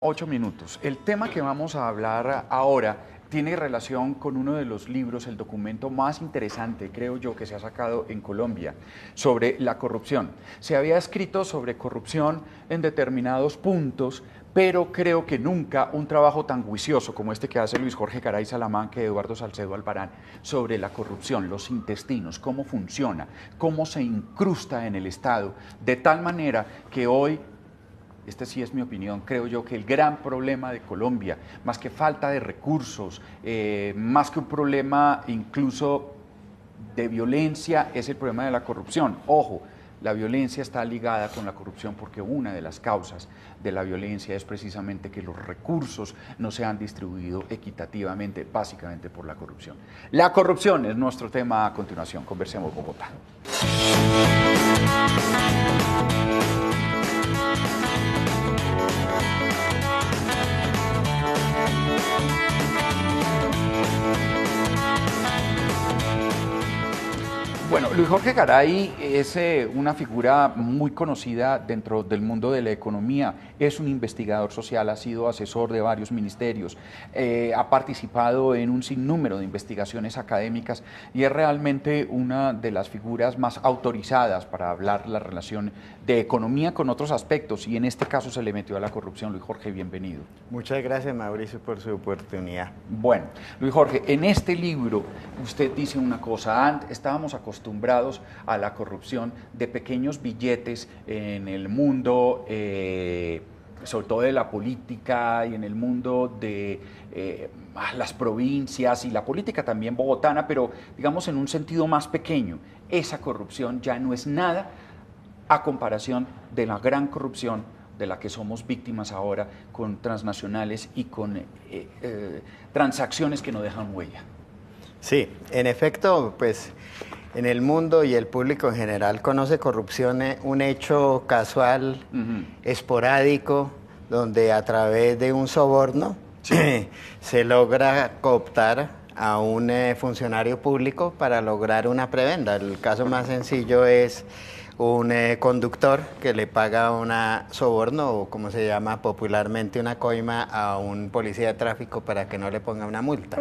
8 minutos. El tema que vamos a hablar ahora tiene relación con uno de los libros, el documento más interesante, creo yo, que se ha sacado en Colombia, sobre la corrupción. Se había escrito sobre corrupción en determinados puntos, pero creo que nunca un trabajo tan juicioso como este que hace Luis Jorge Garay Salamanca y Eduardo Salcedo Albarán sobre la corrupción, los intestinos, cómo funciona, cómo se incrusta en el Estado, de tal manera que hoy, esta sí es mi opinión, creo yo que el gran problema de Colombia, más que falta de recursos, más que un problema incluso de violencia, es el problema de la corrupción. Ojo, la violencia está ligada con la corrupción porque una de las causas de la violencia es precisamente que los recursos no se han distribuido equitativamente, básicamente por la corrupción. La corrupción es nuestro tema a continuación. Conversemos Bogotá. Bueno, Luis Jorge Garay es una figura muy conocida dentro del mundo de la economía, es un investigador social, ha sido asesor de varios ministerios, ha participado en un sinnúmero de investigaciones académicas y es realmente una de las figuras más autorizadas para hablar la relación de economía con otros aspectos y en este caso se le metió a la corrupción. Luis Jorge, bienvenido. Muchas gracias, Mauricio, por su oportunidad. Bueno, Luis Jorge, en este libro usted dice una cosa, antes estábamos acostumbrados a la corrupción de pequeños billetes en el mundo, sobre todo de la política y en el mundo de las provincias y la política también bogotana, pero digamos en un sentido más pequeño. Esa corrupción ya no es nada a comparación de la gran corrupción de la que somos víctimas ahora con transnacionales y con transacciones que no dejan huella. Sí, en efecto, pues en el mundo y el público en general conoce corrupción un hecho casual, esporádico, donde a través de un soborno se logra cooptar a un funcionario público para lograr una prebenda. El caso más sencillo es un conductor que le paga una soborno o como se llama popularmente una coima a un policía de tráfico para que no le ponga una multa.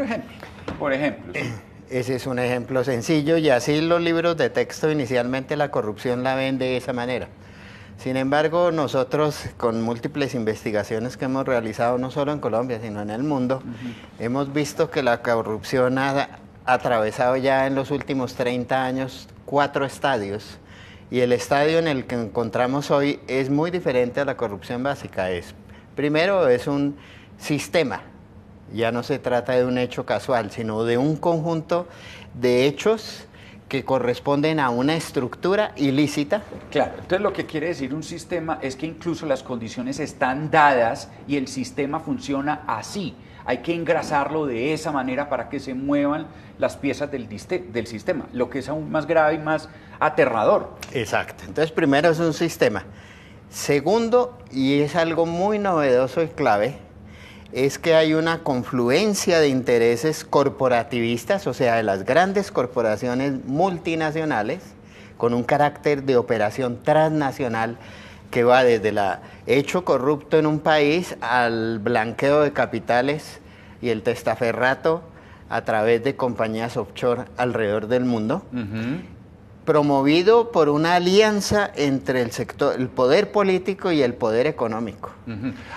Por ejemplo. Sí. Ese es un ejemplo sencillo y así los libros de texto inicialmente la corrupción la ven de esa manera. Sin embargo, nosotros con múltiples investigaciones que hemos realizado no solo en Colombia sino en el mundo, hemos visto que la corrupción ha atravesado ya en los últimos 30 años 4 estadios. Y el estadio en el que encontramos hoy es muy diferente a la corrupción básica. Primero, es un sistema. Ya no se trata de un hecho casual, sino de un conjunto de hechos que corresponden a una estructura ilícita. Claro, entonces lo que quiere decir un sistema es que incluso las condiciones están dadas y el sistema funciona así. Hay que engrasarlo de esa manera para que se muevan las piezas del sistema, lo que es aún más grave y más aterrador. Exacto. Entonces, primero es un sistema. Segundo, y es algo muy novedoso y clave, es que hay una confluencia de intereses corporativistas, o sea, de las grandes corporaciones multinacionales, con un carácter de operación transnacional que va desde el hecho corrupto en un país al blanqueo de capitales y el testaferrato a través de compañías offshore alrededor del mundo, promovido por una alianza entre el poder político y el poder económico.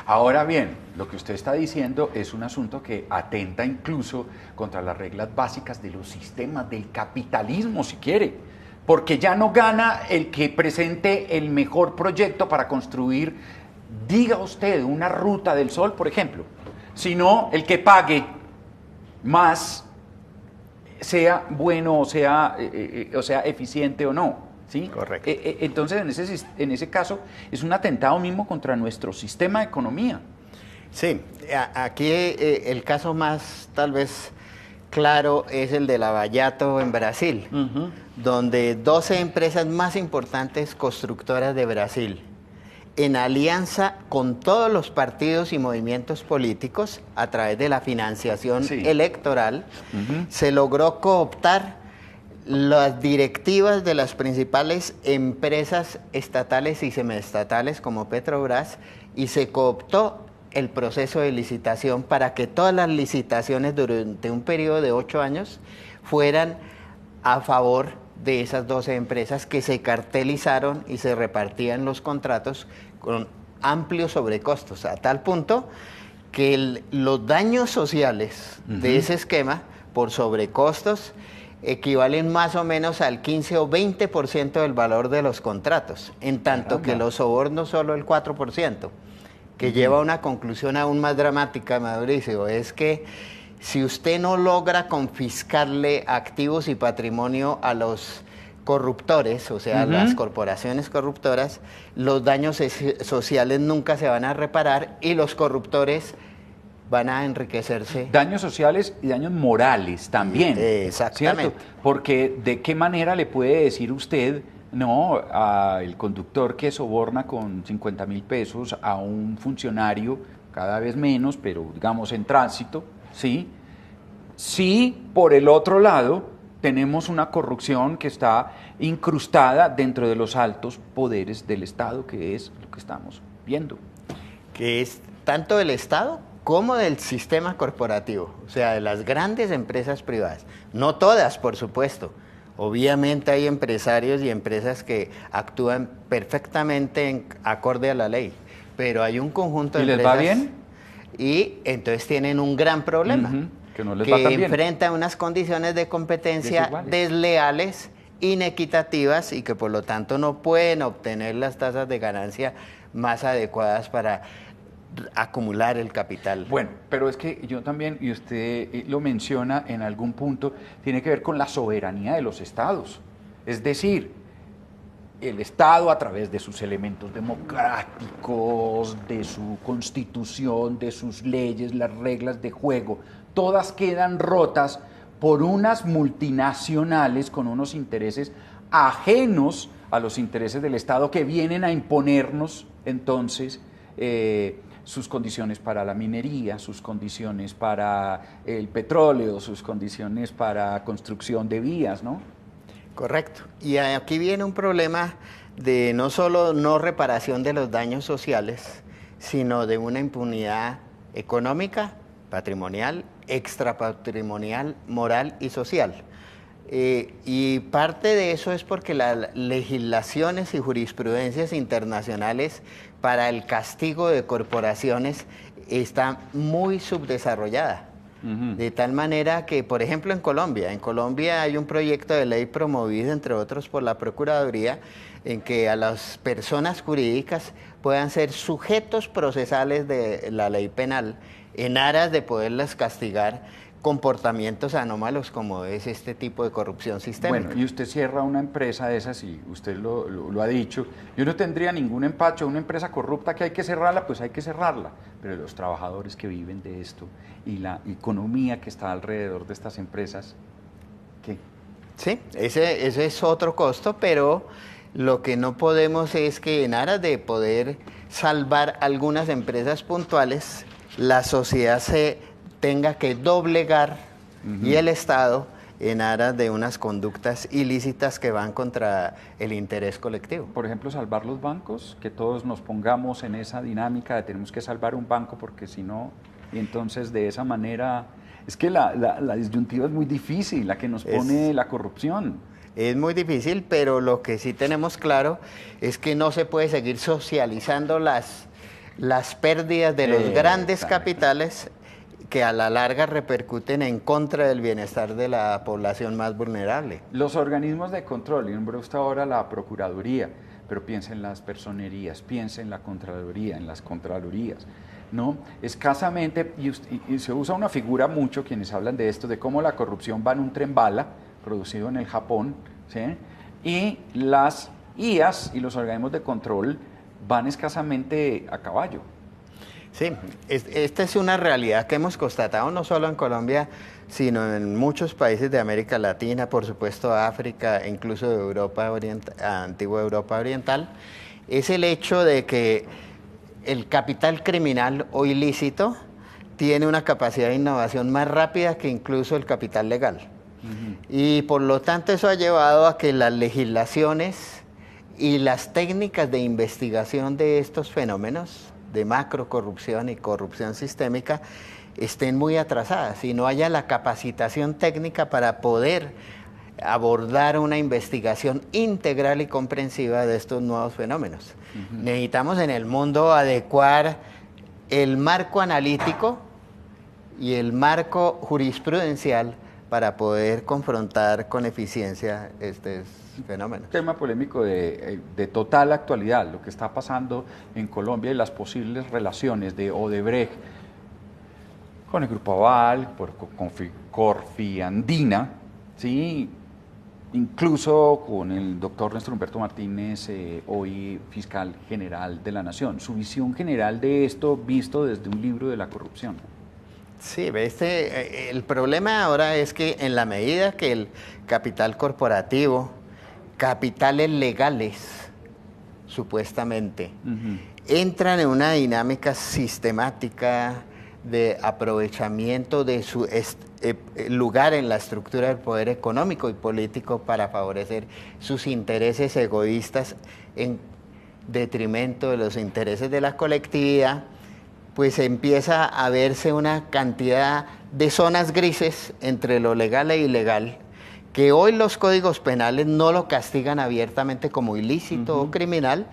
Ahora bien, lo que usted está diciendo es un asunto que atenta incluso contra las reglas básicas de los sistemas del capitalismo, si quiere. Porque ya no gana el que presente el mejor proyecto para construir, diga usted, una ruta del sol, por ejemplo, sino el que pague más, sea bueno o sea eficiente o no. ¿Sí? Correcto. Entonces, en ese caso, es un atentado mismo contra nuestro sistema de economía. Sí, aquí el caso más tal vez claro es el de Lavallato en Brasil, donde 12 empresas más importantes constructoras de Brasil, en alianza con todos los partidos y movimientos políticos, a través de la financiación electoral, se logró cooptar las directivas de las principales empresas estatales y semiestatales como Petrobras y se cooptó el proceso de licitación para que todas las licitaciones durante un periodo de 8 años fueran a favor de esas 12 empresas que se cartelizaron y se repartían los contratos con amplios sobrecostos, a tal punto que los daños sociales de ese esquema por sobrecostos equivalen más o menos al 15 o 20% del valor de los contratos, en tanto que los sobornos solo el 4%, que lleva a una conclusión aún más dramática, Mauricio, es que si usted no logra confiscarle activos y patrimonio a los corruptores, o sea, las corporaciones corruptoras, los daños sociales nunca se van a reparar y los corruptores van a enriquecerse. Daños sociales y daños morales también. Exactamente. ¿Cierto? Porque de qué manera le puede decir usted, no, al conductor que soborna con 50.000 pesos a un funcionario, cada vez menos, pero digamos en tránsito, ¿sí? Sí, por el otro lado, tenemos una corrupción que está incrustada dentro de los altos poderes del Estado, que es lo que estamos viendo. Que es tanto del Estado como del sistema corporativo, o sea, de las grandes empresas privadas. No todas, por supuesto. Obviamente hay empresarios y empresas que actúan perfectamente acorde a la ley, pero hay un conjunto de empresas... ¿Y les va bien? Y entonces tienen un gran problema, que no les va tan bien. enfrentan unas condiciones de competencia desleales, inequitativas y que por lo tanto no pueden obtener las tasas de ganancia más adecuadas para acumular el capital. Bueno, pero es que yo también, y usted lo menciona en algún punto, tiene que ver con la soberanía de los estados. Es decir, el Estado a través de sus elementos democráticos, de su constitución, de sus leyes, las reglas de juego, todas quedan rotas por unas multinacionales con unos intereses ajenos a los intereses del Estado que vienen a imponernos entonces sus condiciones para la minería, sus condiciones para el petróleo, sus condiciones para construcción de vías, ¿no? Correcto. Y aquí viene un problema de no solo no reparación de los daños sociales, sino de una impunidad económica, patrimonial, extrapatrimonial, moral y social. Y parte de eso es porque las legislaciones y jurisprudencias internacionales para el castigo de corporaciones está muy subdesarrollada. De tal manera que, por ejemplo, en Colombia hay un proyecto de ley promovido, entre otros, por la Procuraduría, en que a las personas jurídicas puedan ser sujetos procesales de la ley penal en aras de poderlas castigar comportamientos anómalos como es este tipo de corrupción sistémica. Bueno, y usted cierra una empresa de esas y usted lo ha dicho, yo no tendría ningún empacho, una empresa corrupta que hay que cerrarla, pues hay que cerrarla, pero los trabajadores que viven de esto y la economía que está alrededor de estas empresas, ¿qué? Sí, ese es otro costo, pero lo que no podemos es que en aras de poder salvar algunas empresas puntuales, la sociedad se tenga que doblegar y el Estado en aras de unas conductas ilícitas que van contra el interés colectivo. Por ejemplo, salvar los bancos, que todos nos pongamos en esa dinámica de tenemos que salvar un banco porque si no, y entonces de esa manera, es que la disyuntiva es muy difícil, la que nos pone la corrupción. Es muy difícil, pero lo que sí tenemos claro es que no se puede seguir socializando las pérdidas de los grandes capitales que a la larga repercuten en contra del bienestar de la población más vulnerable. Los organismos de control, y nombró usted ahora la Procuraduría, pero piensa en las personerías, piensa en la Contraloría, en las Contralorías, ¿no? Escasamente, y se usa una figura mucho, quienes hablan de esto, de cómo la corrupción va en un tren bala, producido en el Japón, ¿sí? Y las IAS y los organismos de control van escasamente a caballo. Sí, esta es una realidad que hemos constatado no solo en Colombia, sino en muchos países de América Latina, por supuesto África e incluso de Europa antigua Europa Oriental, es el hecho de que el capital criminal o ilícito tiene una capacidad de innovación más rápida que incluso el capital legal. Y por lo tanto eso ha llevado a que las legislaciones y las técnicas de investigación de estos fenómenos de macrocorrupción y corrupción sistémica estén muy atrasadas y no haya la capacitación técnica para poder abordar una investigación integral y comprensiva de estos nuevos fenómenos. Necesitamos en el mundo adecuar el marco analítico y el marco jurisprudencial para poder confrontar con eficiencia estos fenómenos. Tema polémico de total actualidad, lo que está pasando en Colombia y las posibles relaciones de Odebrecht con el Grupo Aval, con Corfiandina, ¿sí? Incluso con el doctor Néstor Humberto Martínez, hoy fiscal general de la Nación. Su visión general de esto visto desde un libro de la corrupción. Sí, el problema ahora es que en la medida que el capital corporativo, capitales legales, supuestamente, entran en una dinámica sistemática de aprovechamiento de su lugar en la estructura del poder económico y político para favorecer sus intereses egoístas en detrimento de los intereses de la colectividad, pues empieza a verse una cantidad de zonas grises entre lo legal e ilegal, que hoy los códigos penales no lo castigan abiertamente como ilícito o criminal,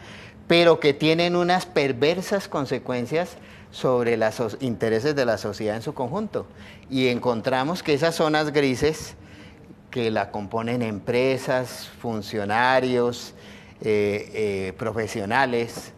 pero que tienen unas perversas consecuencias sobre los intereses de la sociedad en su conjunto. Y encontramos que esas zonas grises, que la componen empresas, funcionarios, profesionales,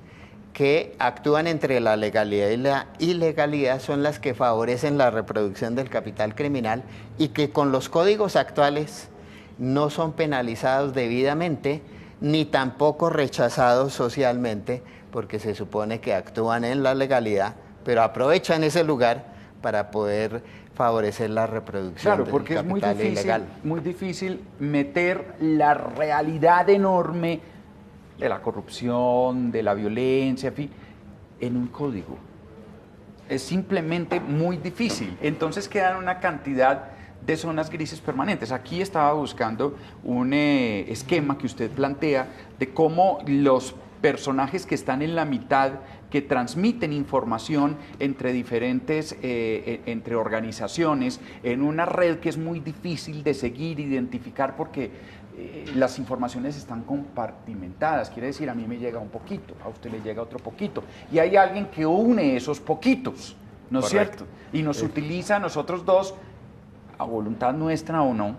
que actúan entre la legalidad y la ilegalidad, son las que favorecen la reproducción del capital criminal y que con los códigos actuales no son penalizados debidamente ni tampoco rechazados socialmente, porque se supone que actúan en la legalidad, pero aprovechan ese lugar para poder favorecer la reproducción del capital ilegal. Claro, porque es muy difícil meter la realidad enorme de la corrupción, de la violencia, en fin, en un código. Es simplemente muy difícil. Entonces quedan una cantidad de zonas grises permanentes. Aquí estaba buscando un esquema que usted plantea de cómo los personajes que están en la mitad, que transmiten información entre diferentes, entre organizaciones, en una red que es muy difícil de seguir, identificar, porque las informaciones están compartimentadas. Quiere decir, a mí me llega un poquito, a usted le llega otro poquito, y hay alguien que une esos poquitos, ¿no es cierto? Y nos utiliza a nosotros dos, a voluntad nuestra o no,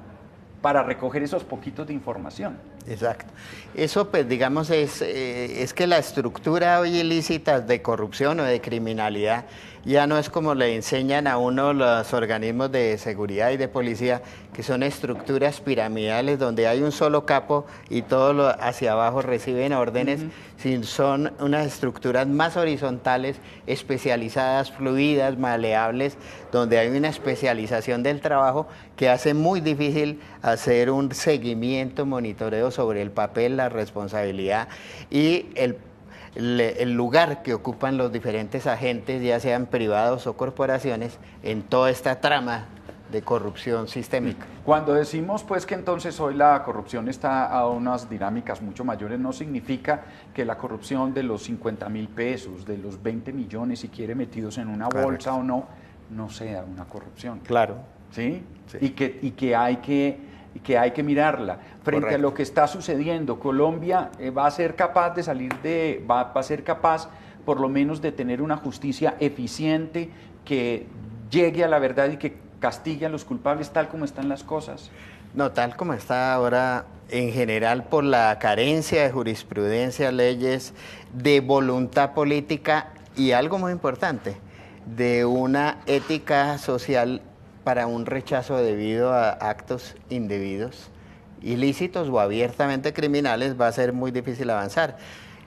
para recoger esos poquitos de información. Exacto. Eso, pues, digamos, es que la estructura hoy ilícita de corrupción o de criminalidad ya no es como le enseñan a uno los organismos de seguridad y de policía, que son estructuras piramidales donde hay un solo capo y todos hacia abajo reciben órdenes, sino son unas estructuras más horizontales, especializadas, fluidas, maleables, donde hay una especialización del trabajo que hace muy difícil hacer un seguimiento, monitoreo sobre el papel, la responsabilidad y el lugar que ocupan los diferentes agentes, ya sean privados o corporaciones, en toda esta trama de corrupción sistémica. Cuando decimos pues que entonces hoy la corrupción está a unas dinámicas mucho mayores, no significa que la corrupción de los 50.000 pesos, de los 20 millones, si quiere, metidos en una bolsa o no sea una corrupción. Claro. ¿Sí? Sí. Y que hay que mirarla. Frente a lo que está sucediendo, Colombia va a ser capaz de va a ser capaz por lo menos de tener una justicia eficiente que llegue a la verdad y que castigue a los culpables tal como están las cosas. No, tal como está ahora, en general, por la carencia de jurisprudencia, leyes, de voluntad política y algo muy importante, de una ética social para un rechazo debido a actos indebidos, ilícitos o abiertamente criminales, va a ser muy difícil avanzar.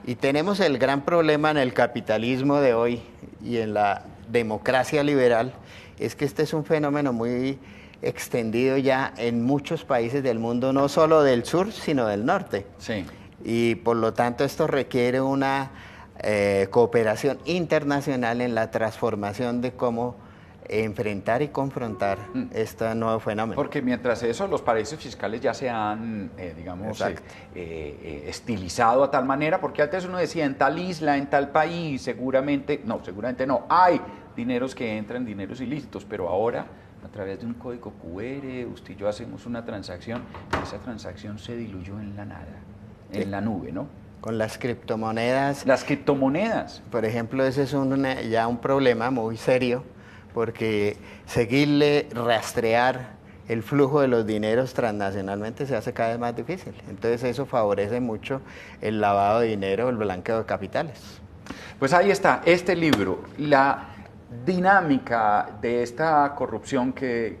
Y tenemos el gran problema en el capitalismo de hoy y en la democracia liberal, es que este es un fenómeno muy extendido ya en muchos países del mundo, no solo del sur, sino del norte. Sí. Y por lo tanto esto requiere una cooperación internacional en la transformación de cómo enfrentar y confrontar este nuevo fenómeno. Porque mientras eso, los paraísos fiscales ya se han, estilizado a tal manera, porque antes uno decía en tal isla, en tal país, seguramente no, hay dineros que entran, dineros ilícitos, pero ahora a través de un código QR, usted y yo hacemos una transacción, y esa transacción se diluyó en la nada, en la nube, ¿no? Con las criptomonedas. Las criptomonedas. Por ejemplo, ese es ya un problema muy serio, porque seguirle, rastrear el flujo de los dineros transnacionalmente se hace cada vez más difícil. Entonces eso favorece mucho el lavado de dinero, el blanqueo de capitales. Pues ahí está, este libro, la dinámica de esta corrupción que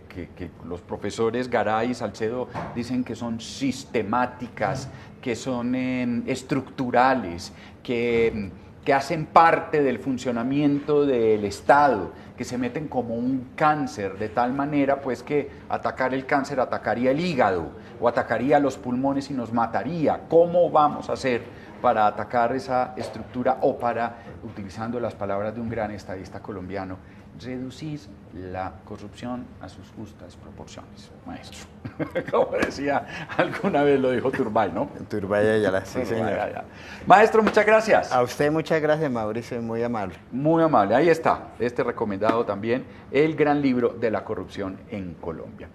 los profesores Garay y Salcedo dicen que son sistemáticas, que son estructurales, que hacen parte del funcionamiento del Estado, que se meten como un cáncer, de tal manera pues que atacar el cáncer atacaría el hígado o atacaría los pulmones y nos mataría. ¿Cómo vamos a hacer para atacar esa estructura o para, utilizando las palabras de un gran estadista colombiano, reducir la corrupción a sus justas proporciones, maestro? Como decía, alguna vez lo dijo Turbay, ¿no? Turbay Ayala, sí, señor. Ayala. Maestro, muchas gracias. A usted muchas gracias, Mauricio, muy amable. Muy amable. Ahí está, este recomendado también, el gran libro de la corrupción en Colombia.